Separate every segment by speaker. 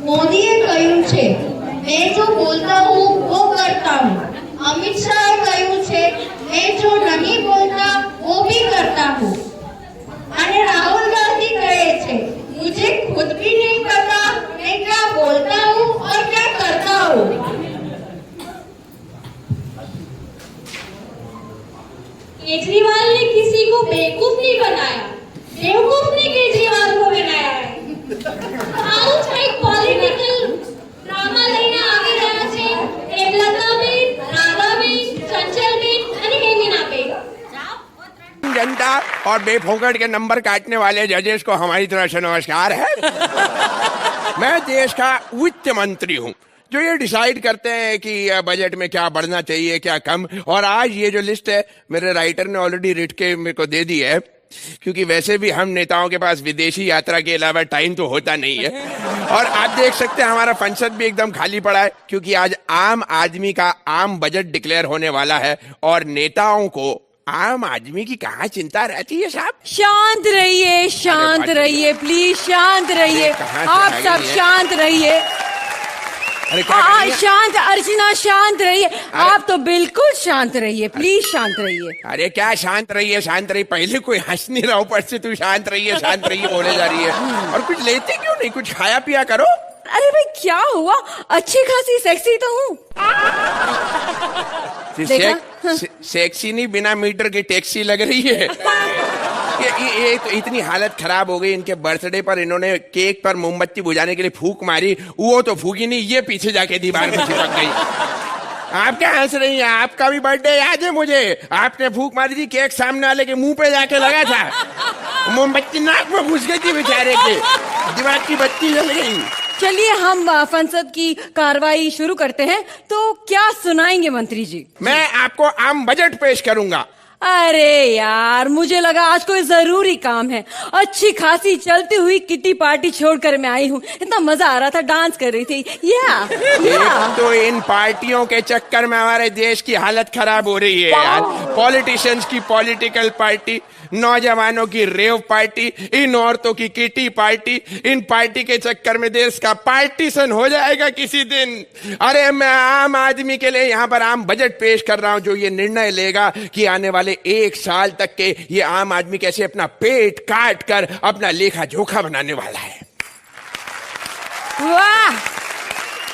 Speaker 1: મોદીએ કહ્યું છે, मैं जो बोलता हूँ वो करता हूँ। अमित शाह કહ્યું છે, मैं जो नहीं बोलता वो भी करता हूँ। અને રાહુલ ગાંધી કહે છે, मुझे खुद भी नहीं पता मैं क्या बोलता हूँ और क्या करता हूँ। केजरीवाल ने किसी को बेवकूफ नहीं बनाया, बेवकूफ ने केजरीवाल को बनाया है। આવું જ કંઈક પોલિટિકલ ડ્રામા લઈને આવી રહ્યા છે હેમલતાબેન, રાધાબેન, ચંચલબેન અને હેમિનાબેન।
Speaker 2: जनता और बेफोकट के नंबर काटने वाले जजेस को हमारी तरफ से नमस्कार है। मैं देश का वित्त मंत्री हूँ जो ये डिसाइड करते हैं कि बजट में क्या बढ़ना चाहिए क्या कम। और आज ये जो लिस्ट है मेरे राइटर ने ऑलरेडी रिट के मेरे को दे दी है, क्योंकि वैसे भी हम नेताओं के पास विदेशी यात्रा के अलावा टाइम तो होता नहीं है। और आप देख सकते हैं हमारा संसद भी एकदम खाली पड़ा है, क्योंकि आज आम आदमी का आम बजट डिक्लेयर होने वाला है। और नेताओं को आम आदमी की कहाँ चिंता रहती है साहब।
Speaker 3: शांत रहिए, शांत रहिए, प्लीज शांत रहिए, आप सब शांत रहिए।
Speaker 2: अरे क्या
Speaker 3: शांत अर्चना, शांत रहिए। आप तो बिल्कुल शांत रहिए, प्लीज शांत रहिए।
Speaker 2: अरे क्या शांत रहिए शांत रहिए, पहले कोई हंस नहीं रहा, ऊपर से तू शांत रहिए बोले जा रही है। और कुछ लेते क्यों नहीं, कुछ खाया पिया करो।
Speaker 3: अरे भाई क्या हुआ, अच्छी खासी सेक्सी तो हूँ।
Speaker 2: सेक्सी नहीं, बिना मीटर की टैक्सी लग रही है। ये तो इतनी हालत खराब हो गई, इनके बर्थडे पर इन्होंने केक पर मोमबत्ती बुझाने के लिए फूंक मारी, वो तो फूकी नहीं, ये पीछे जाके दीवार में चिपक गई। आप क्या हंस रही हैं, आपका भी बर्थडे याद है मुझे, आपने फूंक मारी थी, केक सामने वाले के मुंह पे जाके लगा था, मोमबत्ती नाक में घुस गई थी बेचारे के, दिमाग की बत्ती जल गई।
Speaker 3: चलिए हम संसद की कार्रवाई शुरू करते हैं। तो क्या सुनाएंगे मंत्री जी?
Speaker 2: मैं आपको आम बजट पेश करूंगा।
Speaker 3: अरे यार, मुझे लगा आज कोई जरूरी काम है। अच्छी खासी चलती हुई किटी पार्टी छोड़कर मैं आई हूँ, इतना मजा आ रहा था, डांस कर रही थी।
Speaker 2: एक तो इन पार्टियों के चक्कर में हमारे देश की हालत खराब हो रही है यार। पॉलिटिशियंस की पॉलिटिकल पार्टी, नौजवानों की रेव पार्टी, इन औरतों की किटी पार्टी, इन पार्टी के चक्कर में देश का पार्टीशन हो जाएगा किसी दिन। अरे मैं आम आदमी के लिए यहाँ पर आम बजट पेश कर रहा हूँ, जो ये निर्णय लेगा कि आने वाले 1 साल तक के ये आम आदमी कैसे अपना पेट काट कर अपना लेखा जोखा बनाने वाला है।
Speaker 3: वाह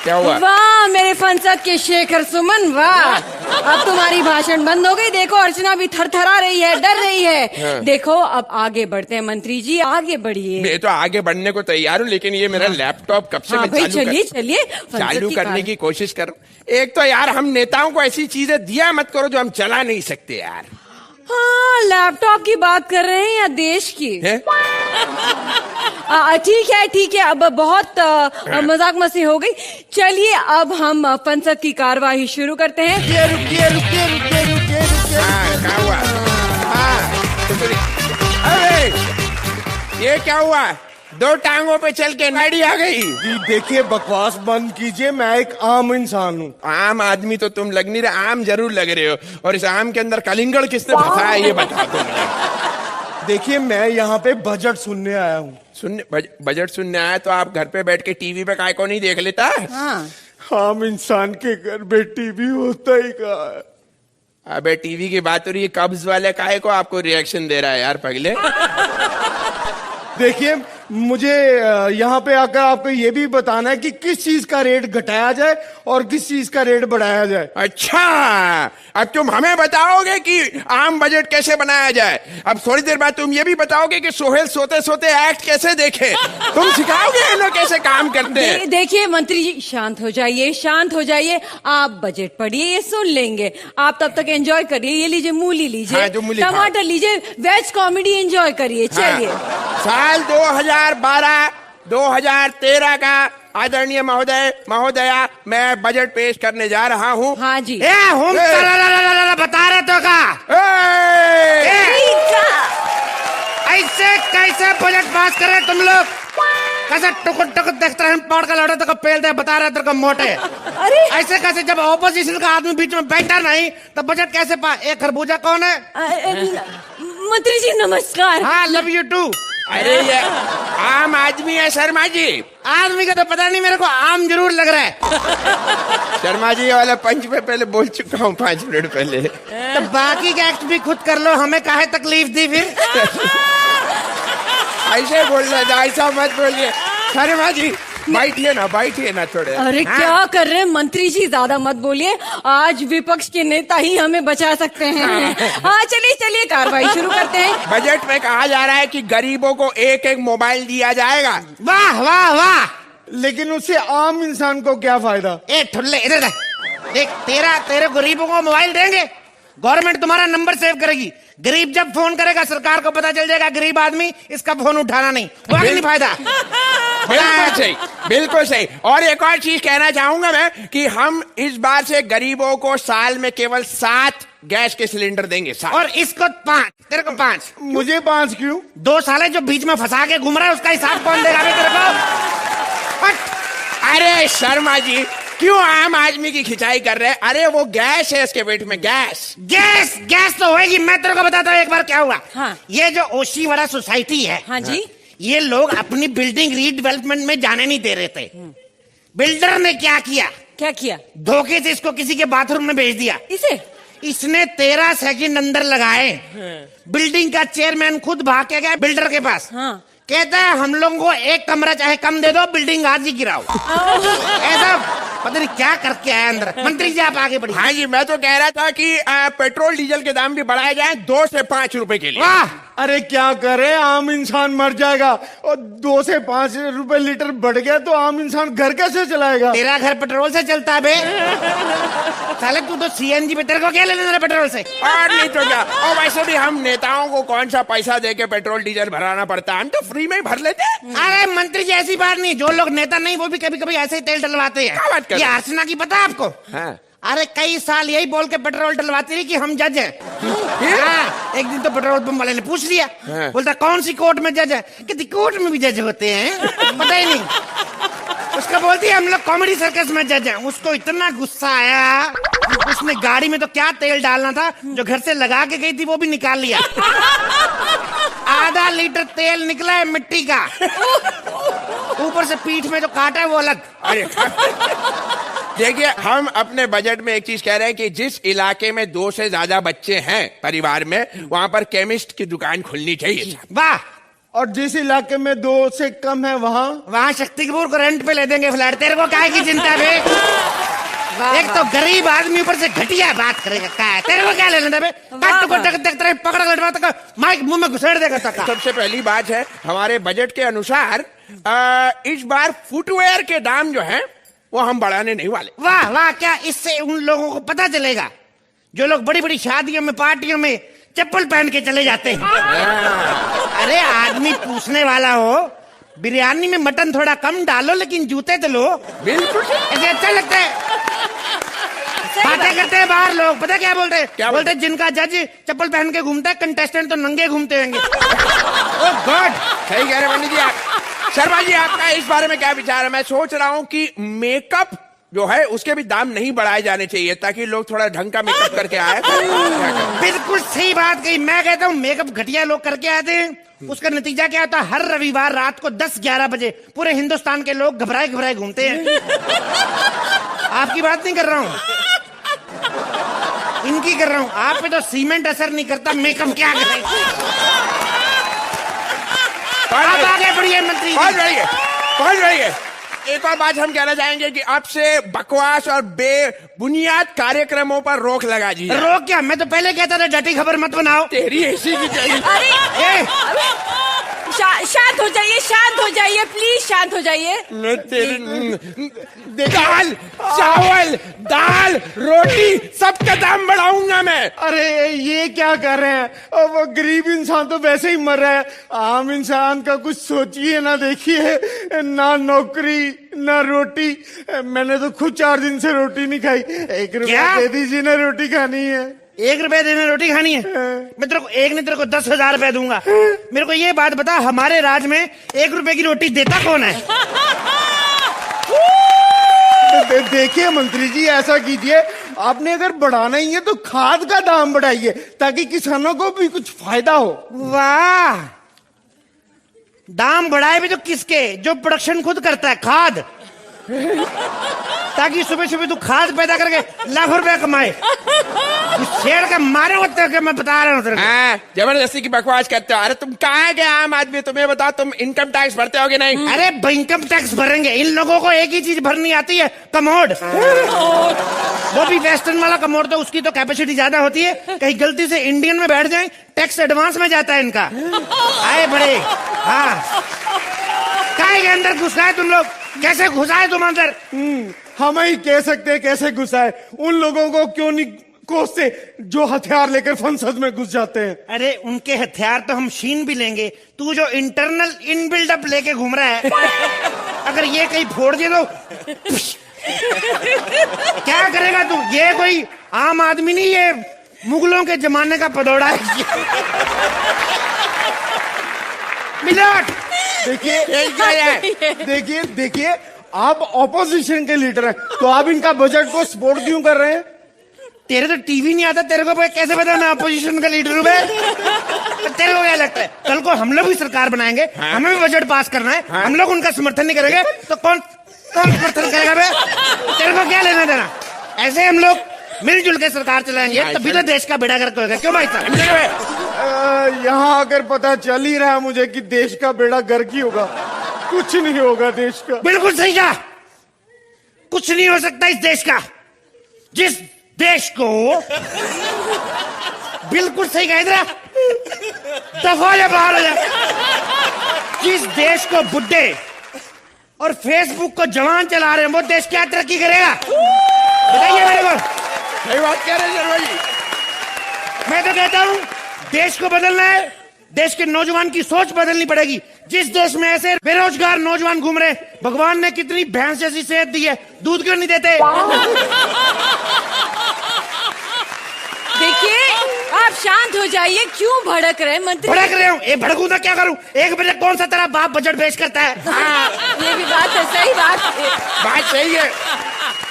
Speaker 2: क्या हुआ?
Speaker 3: वाह मेरे संसद के शेखर सुमन, वाह। अब तुम्हारी भाषण बंद हो गई। देखो अर्चना भी थरथरा रही है, डर रही है।
Speaker 2: हाँ।
Speaker 3: देखो अब आगे बढ़ते हैं मंत्री जी, आगे बढ़िए।
Speaker 2: मैं तो आगे बढ़ने को तैयार हूँ, लेकिन ये मेरा लैपटॉप कब से मैं चालू करने की कोशिश कर रहा हूँ। एक तो यार हम नेताओं को ऐसी चीजें दिया मत करो जो हम चला नहीं सकते यार।
Speaker 3: हाँ, लैपटॉप की बात कर रहे हैं या देश की? ठीक है, अब बहुत मजाक मस्ती हो गई। चलिए अब हम संसद की कार्यवाही शुरू करते हैं।
Speaker 2: रुकिए। क्या हुआ? अरे ये क्या हुआ? 2 टांगों पे चल के नाड़ी आ गई।
Speaker 4: जी देखिए, बकवास बंद कीजिए, मैं एक आम इंसान हूँ।
Speaker 2: आम आदमी तो तुम लग नहीं रहे, आम जरूर लग रहे हो। और इस आम के अंदर कलिंगड़ किसने फंसाया ये बता दो।
Speaker 4: देखिए मैं यहाँ पे बजट सुनने आया हूँ।
Speaker 2: बजट सुनने आया तो आप घर पे बैठ के टीवी पे काय को नहीं देख लेता?
Speaker 3: हाँ।
Speaker 4: आम इंसान के घर में टीवी होता ही कहाँ है।
Speaker 2: अबे टीवी की बात हो रही है, कब्ज वाले काय को आपको रिएक्शन दे रहा है यार पगले।
Speaker 4: देखिए मुझे यहाँ पे आकर आपको ये भी बताना है कि किस चीज का रेट घटाया जाए और किस चीज का रेट बढ़ाया जाए।
Speaker 2: अच्छा, अब तुम हमें बताओगे कि आम बजट कैसे बनाया जाए। अब थोड़ी देर बाद तुम ये भी बताओगे कि सोहेल सोते सोते एक्ट कैसे देखे। तुम सिखाओगे इन्हें कैसे काम करते हैं।
Speaker 3: देखिए मंत्री जी, शांत हो जाइए, शांत हो जाइए। आप बजट पढ़िए, ये सुन लेंगे। आप तब तक एंजॉय करिए। ये लीजिए, मूली लीजिए,
Speaker 2: हाँ,
Speaker 3: टमाटर लीजिए, वेज कॉमेडी एंजॉय करिए। चलिए।
Speaker 2: साल 2012-2013 का आदरणीय महोदया मैं बजट पेश करने जा रहा हूँ।
Speaker 3: हाँ जी।
Speaker 5: बता रहे तो का ऐसे कैसे बजट पास करे तुम लोग? कैसे टुकुर टुकुर देखते हैं, पौड़ का लौटे तो पेल दे, बता रहे तो मोटे।
Speaker 3: अरे
Speaker 5: ऐसे कैसे, जब ऑपोजिशन का आदमी बीच में बैठा नहीं तो बजट कैसे पास? एक खरबूजा कौन है?
Speaker 3: मंत्री जी नमस्कार।
Speaker 5: हाँ, लव यू टू।
Speaker 2: अरे ये आम आदमी है शर्मा जी।
Speaker 5: आदमी का तो पता नहीं, मेरे को आम जरूर लग रहा है।
Speaker 2: शर्मा जी ये वाला पंच में पहले बोल चुका हूँ 5 मिनट पहले।
Speaker 5: तो बाकी का एक्ट भी खुद कर लो, हमें काहे तकलीफ दी फिर।
Speaker 2: ऐसे बोलना था, ऐसा मत बोलिए शर्मा जी। बैठिए ना थोड़े।
Speaker 3: अरे क्या कर रहे हैं मंत्री जी, ज्यादा मत बोलिए, आज विपक्ष के नेता ही हमें बचा सकते हैं। हाँ चलिए कार्रवाई शुरू करते हैं।
Speaker 2: बजट में कहा जा रहा है कि गरीबों को एक मोबाइल दिया जाएगा।
Speaker 5: वाह वाह वाह,
Speaker 4: लेकिन उससे आम इंसान को क्या फायदा?
Speaker 5: ए ठुल्ले इधर देख, तेरे गरीबों को मोबाइल देंगे, गवर्नमेंट तुम्हारा नंबर सेव करेगी, गरीब जब फोन करेगा सरकार को पता चल जाएगा गरीब आदमी इसका फोन उठाना नहीं, वो नहीं फायदा।
Speaker 2: बिल्कुल सही। और एक और चीज कहना चाहूंगा मैं कि हम इस बार से गरीबों को साल में केवल 7 गैस के सिलेंडर देंगे, 7।
Speaker 5: और इसको 5, तेरे को 5।
Speaker 4: मुझे 5 क्यों?
Speaker 5: 2 साले जो बीच में फंसा के घूम रहा है उसका हिसाब कौन देगा तेरे को?
Speaker 2: अरे शर्मा जी क्यों आम आदमी की खिंचाई कर रहे हैं? अरे वो गैस है इसके पेट में, गैस तो होगी। मैं तेरे को बताता हूँ एक बार क्या हुआ।
Speaker 3: हाँ।
Speaker 5: ये जो ओशीवाड़ा सोसाइटी है,
Speaker 3: हाँ जी,
Speaker 5: ये लोग अपनी बिल्डिंग रीडेवलपमेंट में जाने नहीं दे रहे थे। बिल्डर ने क्या किया, धोखे से इसको किसी के बाथरूम में भेज दिया। इसने 13 सेकंड अंदर लगाए, बिल्डिंग का चेयरमैन खुद भाग के गया बिल्डर के पास।
Speaker 3: हाँ।
Speaker 5: कहता है हम लोगों को एक कमरा चाहे कम दे दो, बिल्डिंग आज ही गिराओ। ऐसा पता नहीं क्या करके आया अंदर। मंत्री जी आप आगे बढ़िए।
Speaker 2: हाँ जी, मैं तो कह रहा था कि पेट्रोल डीजल के दाम भी बढ़ाए जाए 2 से 5 रुपए के लिए।
Speaker 5: वाह,
Speaker 4: अरे क्या करे, आम इंसान मर जाएगा और 2 से 5 रुपए लीटर बढ़ गया तो आम इंसान घर कैसे चलाएगा?
Speaker 5: तेरा घर पेट्रोल से चलता है बे। साले तू तो सीएनजी पे, तेरे को क्या लेना है पेट्रोल से?
Speaker 2: और नहीं तो क्या। और वैसे भी हम नेताओं को कौन सा पैसा दे के पेट्रोल डीजल भराना पड़ता है, हम तो फ्री में ही भर लेते हैं।
Speaker 5: अरे मंत्री जी ऐसी बात नहीं, जो लोग नेता नहीं वो भी कभी कभी ऐसे ही तेल डलवाते
Speaker 2: क्या बात
Speaker 5: हैं।
Speaker 2: कर
Speaker 5: ये
Speaker 2: रहे हैं?
Speaker 5: अर्चना की पता है आपको?
Speaker 2: हाँ।
Speaker 5: अरे कई साल यही बोल के पेट्रोल डलवाती रही कि हम जज हैं। हाँ, एक दिन तो पेट्रोल पंप वाले ने पूछ लिया।
Speaker 2: हाँ।
Speaker 5: बोलता कौन सी कोर्ट में जज है? कहती कोर्ट में भी जज होते हैं, पता ही नहीं। उसका बोलती है हम लोग कॉमेडी सर्कस में जज हैं। उसको इतना गुस्सा आया, उसने गाड़ी में तो क्या तेल डालना था जो घर से लगा के गई थी वो भी निकाल लिया। आधा लीटर तेल निकला है मिट्टी का, ऊपर से पीठ में जो काटा है वो अलग।
Speaker 2: अरे देखिए, हम अपने बजट में एक चीज कह रहे हैं कि जिस इलाके में 2 से ज्यादा बच्चे हैं परिवार में, वहां पर केमिस्ट की दुकान खुलनी चाहिए।
Speaker 5: वाह।
Speaker 4: और जिस इलाके में 2 से कम है वहाँ
Speaker 5: शक्ति कपूर को रेंट पे ले देंगे फ्लैट। तेरे को काहे की चिंता है? एक तो गरीब आदमी ऊपर से घटिया बात करेगा, क्या है तेरे को क्या ले लेना? पकड़ लटवा तक माइक मुंह में घुसेड़ देगा।
Speaker 2: सबसे पहली बात है, हमारे बजट के अनुसार इस बार फुटवेयर के दाम जो है वो हम बढ़ाने नहीं वाले।
Speaker 5: वाह वाह, क्या इससे उन लोगों को पता चलेगा जो लोग बड़ी बड़ी शादियों में पार्टियों में चप्पल पहन के चले जाते हैं? अरे आदमी पूछने वाला हो, बिरयानी में मटन थोड़ा कम डालो लेकिन जूते तो लो।
Speaker 2: बिल्कुल
Speaker 5: ऐसे अच्छा लगता है। बातें करते हैं बाहर लोग, पता क्या बोलते हैं? बोलते हैं जिनका जज चप्पल पहन के घूमता है, कंटेस्टेंट तो नंगे घूमते होंगे। ओह गॉड,
Speaker 2: सही कह रहे पंडित जी आप। शर्मा जी आपका इस बारे में क्या विचार है? मैं सोच रहा हूँ कि मेकअप जो है उसके भी दाम नहीं बढ़ाए जाने चाहिए ताकि लोग थोड़ा ढंग का मेकअप करके आए।
Speaker 5: बिल्कुल सही बात कही। मैं कहता हूँ मेकअप घटिया लोग करके आते हैं, उसका नतीजा क्या होता है? हर रविवार रात को 10-11 बजे पूरे हिंदुस्तान के लोग घबराए घबराए घूमते हैं। आपकी बात नहीं कर रहा हूँ, इनकी कर रहा हूँ। आप पे तो सीमेंट असर नहीं करता, मेकअप क्या करे? आप आगे बढ़िए मंत्री।
Speaker 2: पहुंच रही है। एक और बात हम कहना चाहेंगे कि अब से बकवास और बेबुनियाद कार्यक्रमों पर रोक लगा दी।
Speaker 5: रोक क्या? मैं तो पहले कहता था डटी खबर मत बनाओ।
Speaker 2: तेरी ऐसी की चाहिए।
Speaker 3: शांत हो जाइए प्लीज, शांत हो जाइए।
Speaker 2: दाल चावल दाल रोटी सबका दाम बढ़ाऊंगा मैं।
Speaker 4: अरे ये क्या कर रहे हैं? और वो गरीब इंसान तो वैसे ही मर रहा है, आम इंसान का कुछ सोचिए ना, देखिए ना नौकरी ना रोटी। मैंने तो खुद 4 दिन से रोटी नहीं खाई। 1 रुपया दे दीजिए ना, रोटी खानी है।
Speaker 5: 1 रुपए देने रोटी खानी है? मैं तेरे को एक नहीं, तेरे को 10,000 रुपए दूंगा। मेरे को ये बात बता, हमारे राज में 1 रुपए की रोटी देता कौन है?
Speaker 4: देखिए मंत्री जी, ऐसा कीजिए, आपने अगर बढ़ाना ही है तो खाद का दाम बढ़ाइए ताकि किसानों को भी कुछ फायदा हो।
Speaker 5: वाह, दाम बढ़ाए भी तो किसके? जो प्रोडक्शन खुद करता है, खाद। ताकि सुबह सुबह तू खाद पैदा करके लाखों रुपया कमाए। शेर का मारे होते हैं, मैं बता रहा हूँ तेरे को।
Speaker 2: जबरदस्ती की बकवास करते हो। अरे तुम कहाँ गए आम आदमी, तुम्हें बताओ, तुम इनकम टैक्स भरते हो कि नहीं?
Speaker 5: अरे इनकम टैक्स भरेंगे, इन लोगों को एक ही चीज भरनी आती है, कमोड। वो भी वेस्टर्न वाला कमोड, तो उसकी तो कैपेसिटी ज्यादा होती है, कहीं गलती से इंडियन में बैठ जाए टैक्स एडवांस में जाता है इनका। आए बड़े, हाँ काय के अंदर घुसाए तुम लोग, कैसे घुसाए तुम अंदर?
Speaker 4: हम ही कह सकते हैं कैसे घुसाए। उन लोगों को क्यों नहीं कोसते जो हथियार लेकर संसद में घुस जाते हैं?
Speaker 5: अरे उनके हथियार तो हम छीन भी लेंगे, तू जो इंटरनल इन बिल्डअप लेके घूम रहा है, अगर ये कहीं फोड़ दे तो क्या करेगा तू? ये कोई आम आदमी नहीं, ये मुगलों के जमाने का पदौड़ा है। मिलाट
Speaker 4: देखिए देखिए, आप ऑपोजिशन के लीडर हैं, तो आप इनका बजट को सपोर्ट क्यों कर रहे हैं?
Speaker 5: तेरे तो टीवी नहीं आता, तेरे को कैसे पता मैं अपोजिशन का लीडर हूँ? तेरे को क्या लगता है कल को हम लोग भी सरकार बनाएंगे, हमें भी बजट पास करना है, हम लोग उनका समर्थन नहीं करेंगे तो कौन समर्थन करेगा बे? तेरे को क्या लेना देना? ऐसे हम लोग मिलजुल के सरकार चलाएंगे, तभी तो देश का बेड़ा गर्क होगा। क्यों भाई साहब?
Speaker 4: यहाँ आकर पता चल ही रहा है मुझे कि देश का बेड़ा गर्क ही होगा, कुछ नहीं होगा देश का।
Speaker 5: बिल्कुल सही कहा, कुछ नहीं हो सकता इस देश का। जिस देश को बिल्कुल सही कहा, इधर दफा या बाहर हो जाए। जिस देश को बुड्ढे और फेसबुक को जवान चला रहे हैं, वो देश क्या तरक्की करेगा? बताइए मेरे को।
Speaker 2: सही बात कह रहे हैं शर्मा जी।
Speaker 5: मैं तो कहता हूं देश को बदलना है, देश के नौजवान की सोच बदलनी पड़ेगी। जिस देश में ऐसे बेरोजगार नौजवान घूम रहे, भगवान ने कितनी भैंस जैसी सेहत दी है, दूध क्यों नहीं देते?
Speaker 3: देखिए आप शांत हो जाइए, क्यों भड़क रहे हैं मंत्री?
Speaker 5: भड़क रहे हूँ, भड़कू तो क्या करूँ? एक बजे कौन सा तेरा बाप बजट पेश करता है?
Speaker 3: हाँ, ये भी बात है, सही बात है।
Speaker 2: बात सही है,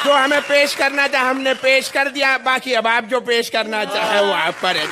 Speaker 2: जो हमें पेश करना था हमने पेश कर दिया, बाकी अब आप जो पेश करना चाहे वो आप पर है।